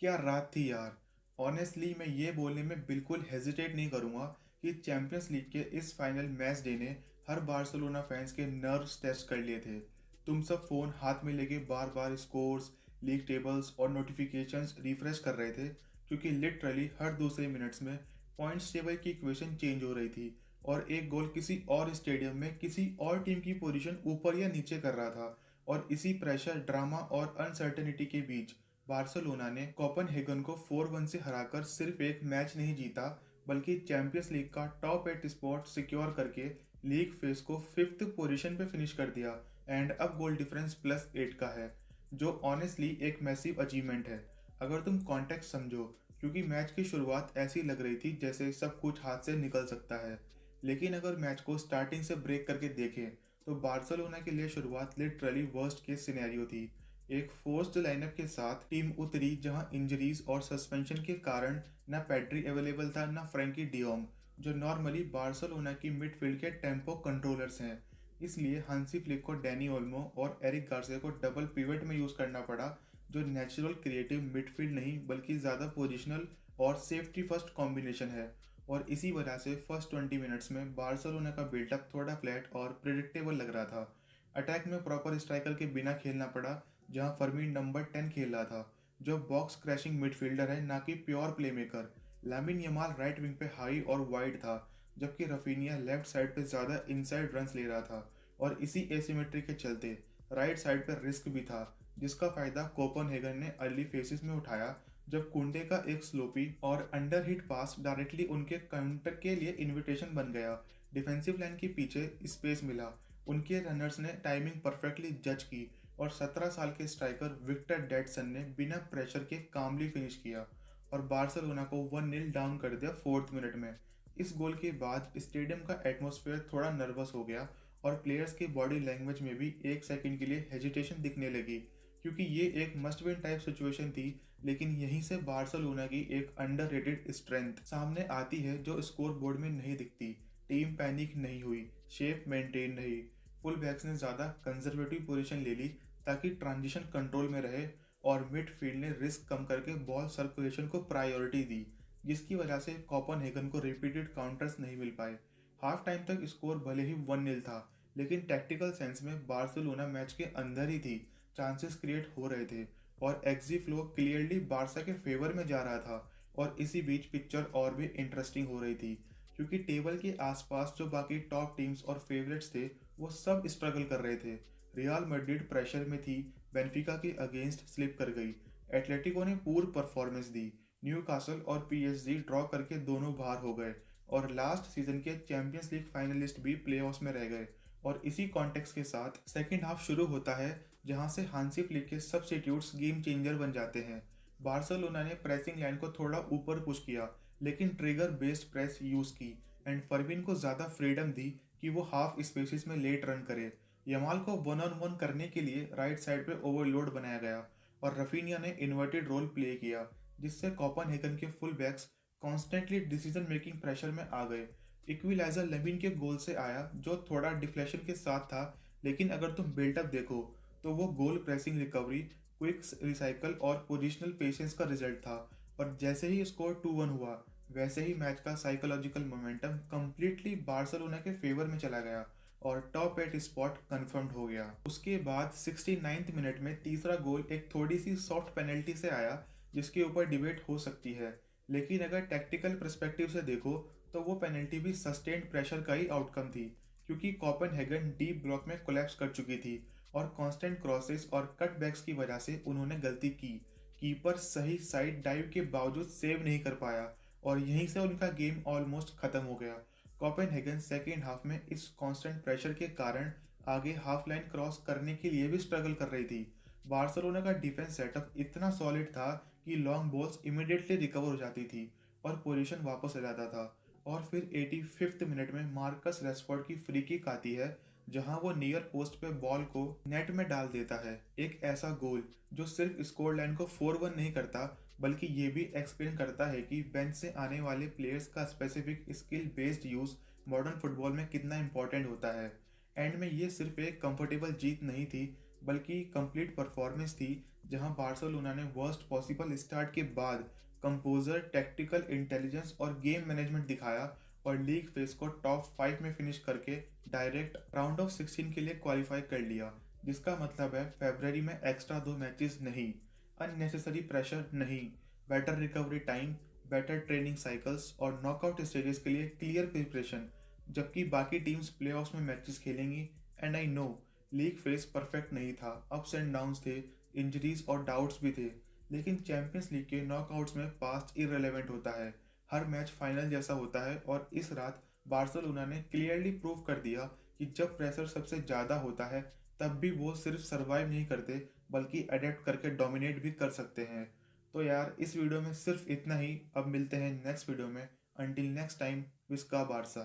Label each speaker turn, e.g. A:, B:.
A: क्या रात थी यार। ऑनेस्टली मैं ये बोलने में बिल्कुल हेजिटेट नहीं करूंगा कि चैंपियंस लीग के इस फाइनल मैच डे ने हर बार्सिलोना फैंस के नर्व्स टेस्ट कर लिए थे। तुम सब फोन हाथ में लेके बार बार स्कोर्स, लीग टेबल्स और नोटिफिकेशंस रिफ्रेश कर रहे थे, क्योंकि लिटरली हर दूसरे मिनट्स में पॉइंट्स टेबल की इक्वेशन चेंज हो रही थी और एक गोल किसी और स्टेडियम में किसी और टीम की पोजीशन ऊपर या नीचे कर रहा था। और इसी प्रेशर, ड्रामा और अनसर्टेनिटी के बीच बार्सिलोना ने कोपेनहेगन को 4-1 से हराकर सिर्फ एक मैच नहीं जीता, बल्कि चैंपियंस लीग का टॉप 8 स्पॉट सिक्योर करके लीग फेस को फिफ्थ पोजीशन पे फिनिश कर दिया। एंड अब गोल डिफरेंस +8 का है, जो ऑनेस्टली एक मैसिव अचीवमेंट है अगर तुम कॉन्टेक्स्ट समझो, क्योंकि मैच की शुरुआत ऐसी लग रही थी जैसे सब कुछ हाथ से निकल सकता है। लेकिन अगर मैच को स्टार्टिंग से ब्रेक करके देखें तो बार्सिलोना के लिए शुरुआत लिटरली वर्स्ट केस सिनेरियो थी। एक फोर्स्ड लाइनअप के साथ टीम उतरी जहां इंजरीज और सस्पेंशन के कारण न पैड्री अवेलेबल था न फ्रैंकी डियोंग, जो नॉर्मली बार्सिलोना की मिडफील्ड के टेम्पो कंट्रोलर्स हैं। इसलिए हांसी फ्लिक को डैनी ओल्मो और एरिक गार्सिया को डबल पिवट में यूज करना पड़ा, जो नेचुरल क्रिएटिव मिडफील्ड नहीं बल्कि ज़्यादा पोजिशनल और सेफ्टी फर्स्ट कॉम्बिनेशन है। और इसी वजह से फर्स्ट 20 मिनट्स में बार्सिलोना का बिल्डअप थोड़ा फ्लैट और प्रिडिक्टेबल लग रहा था। अटैक में प्रॉपर स्ट्राइकर के बिना खेलना पड़ा, जहां फर्मीन नंबर 10 खेल रहा था, जो बॉक्स क्रैशिंग मिडफील्डर है ना कि pure playmaker. Lamine Yamal right wing पे हाई और वाइड था, जबकि रफीनिया लेफ्ट साइड पे ज़्यादा इनसाइड रन्स ले रहा था। और इसी एसिमेट्री के चलते राइट साइड पर रिस्क भी था, जिसका फायदा कोपेनहेगन ने अर्ली फेसिस में उठाया, जब कुंडे का एक स्लोपी और अंडर हिट पास डायरेक्टली उनके काउंटर के लिए इनविटेशन बन गया। डिफेंसिव लाइन के पीछे स्पेस मिला, उनके रनर्स ने टाइमिंग परफेक्टली जज की और 17 साल के स्ट्राइकर विक्टर डेडसन ने बिना प्रेशर के कामली फिनिश किया और बार्सिलोना को 1-0 डाउन कर दिया फोर्थ मिनट में। इस गोल के बाद स्टेडियम का एटमॉस्फेयर थोड़ा नर्वस हो गया और प्लेयर्स की बॉडी लैंग्वेज में भी एक सेकंड के लिए हेजिटेशन दिखने लगी, क्योंकि ये एक मस्ट विन टाइप सिचुएशन थी। लेकिन यहीं से बार्सिलोना की एक अंडररेटेड स्ट्रेंथ सामने आती है जो स्कोर बोर्ड में नहीं दिखती। टीम पैनिक नहीं हुई, शेप मेंटेन रही, फुल बैक्स ने ज़्यादा कंजर्वेटिव पोजीशन ले ली ताकि ट्रांजिशन कंट्रोल में रहे, और मिडफील्ड ने रिस्क कम करके बॉल सर्कुलेशन को प्रायोरिटी दी, जिसकी वजह से कोपेनहेगन को रिपीटेड काउंटर्स नहीं मिल पाए। हाफ टाइम तक स्कोर भले ही 1-0 था, लेकिन टैक्टिकल सेंस में बार्सिलोना मैच के अंदर ही थी, चांसेस क्रिएट हो रहे थे और एक्जी फ्लो क्लियरली बारसा के फेवर में जा रहा था। और इसी बीच पिक्चर और भी इंटरेस्टिंग हो रही थी, क्योंकि टेबल के आसपास जो बाकी टॉप टीम्स और फेवरेट्स थे वो सब स्ट्रगल कर रहे थे। रियल मैड्रिड प्रेशर में थी, बेंफिका के अगेंस्ट स्लिप कर गई, एटलेटिको ने पूर्ण परफॉर्मेंस दी, न्यूकासल और पीएसजी ड्रॉ करके दोनों बाहर हो गए, और लास्ट सीजन के चैंपियंस लीग फाइनलिस्ट भी प्लेऑफ्स में रह गए। और इसी कॉन्टेक्स्ट के साथ सेकेंड हाफ शुरू होता है, जहां से हांसी फ्लिक के सब्स्टिट्यूट्स गेम चेंजर बन जाते हैं। बार्सिलोना ने प्रेसिंग लाइन को थोड़ा ऊपर पुश किया, लेकिन ट्रिगर बेस्ड प्रेस यूज की एंड फर्मिन को ज़्यादा फ्रीडम दी कि वो हाफ स्पेसिस में लेट रन करे। यमाल को 1-on-1 करने के लिए राइट साइड पे ओवरलोड बनाया गया और रफीनिया ने इन्वर्टेड रोल प्ले किया, जिससे कोपेनहेगन के full backs constantly decision making pressure में आ गए। इक्विलाइजर लेमिन के गोल से आया, जो थोड़ा डिफ्लेक्शन के साथ था, लेकिन अगर तुम बिल्टअप देखो तो वो गोल प्रेसिंग रिकवरी, क्विक रिसाइकल और पोजिशनल पेशेंस का रिजल्ट था। और जैसे ही स्कोर 2-1 हुआ, वैसे ही मैच का साइकोलॉजिकल मोमेंटम कंप्लीटली बार्सिलोना के फेवर में चला गया और टॉप 8 स्पॉट कंफर्म्ड हो गया। उसके बाद 69th मिनट में तीसरा गोल एक थोड़ी सी सॉफ्ट पेनल्टी से आया, जिसके ऊपर डिबेट हो सकती है, लेकिन अगर टैक्टिकल पर्सपेक्टिव से देखो तो वो पेनल्टी भी सस्टेन्ड प्रेशर का ही आउटकम थी, क्योंकि कोपेनहेगन डीप ब्लॉक में कोलैप्स कर चुकी थी और कांस्टेंट क्रॉसेस और कटबैक्स की वजह से उन्होंने गलती की। कीपर सही साइड डाइव के बावजूद सेव नहीं कर पाया और यहीं से उनका गेम ऑलमोस्ट खत्म हो गया। कोपेनहेगन सेकेंड हाफ में इस कांस्टेंट प्रेशर के कारण आगे हाफ लाइन क्रॉस करने के लिए भी स्ट्रगल कर रही थी। बार्सिलोना का डिफेंस सेटअप इतना सॉलिड था कि लॉन्ग बॉल्स इमीडिएटली रिकवर हो जाती थी और पोजीशन वापस आ जाता था। और फिर 85th मिनट में मार्कस रेशफोर्ड की फ्री किक आती है, जहां वो नियर पोस्ट पे बॉल को नेट में डाल देता है। एक ऐसा गोल जो सिर्फ स्कोर लाइन को 4-1 नहीं करता, बल्कि ये भी एक्सप्लेन करता है कि बेंच से आने वाले प्लेयर्स का specific skill based use modern football में कितना इंपॉर्टेंट होता है। एंड में ये सिर्फ एक कंफर्टेबल जीत नहीं थी, बल्कि कंप्लीट परफॉर्मेंस थी, जहां बार्सिलोना ने वर्स्ट पॉसिबल स्टार्ट के बाद कंपोजर, टैक्टिकल इंटेलिजेंस और गेम मैनेजमेंट दिखाया और लीग फेस को टॉप 5 में फिनिश करके डायरेक्ट राउंड ऑफ 16 के लिए क्वालिफाई कर लिया, जिसका मतलब है फरवरी में एक्स्ट्रा 2 मैचेस नहीं, अननेसेसरी प्रेशर नहीं, better recovery time, better training cycles और नॉकआउट स्टेजेस के लिए क्लियर प्रिपरेशन, जबकि बाकी टीम्स प्लेऑफ्स में मैचेस खेलेंगी। And I know league phase perfect नहीं था, अप्स एंड डाउन्स थे, इंजरीज और डाउट्स भी थे, लेकिन चैंपियंस लीग के नॉकआउट्स में पास्ट इररेलेवेंट होता है। हर मैच फाइनल जैसा होता है और इस रात बार्सिलोना ने क्लियरली प्रूव कर दिया कि जब प्रेशर सबसे ज़्यादा होता है तब भी वो सिर्फ सर्वाइव नहीं करते बल्कि अडेप्ट करके डोमिनेट भी कर सकते हैं। तो यार इस वीडियो में सिर्फ इतना ही। अब मिलते हैं नेक्स्ट वीडियो में। अंटिल नेक्स्ट टाइम, विस्का बारसा।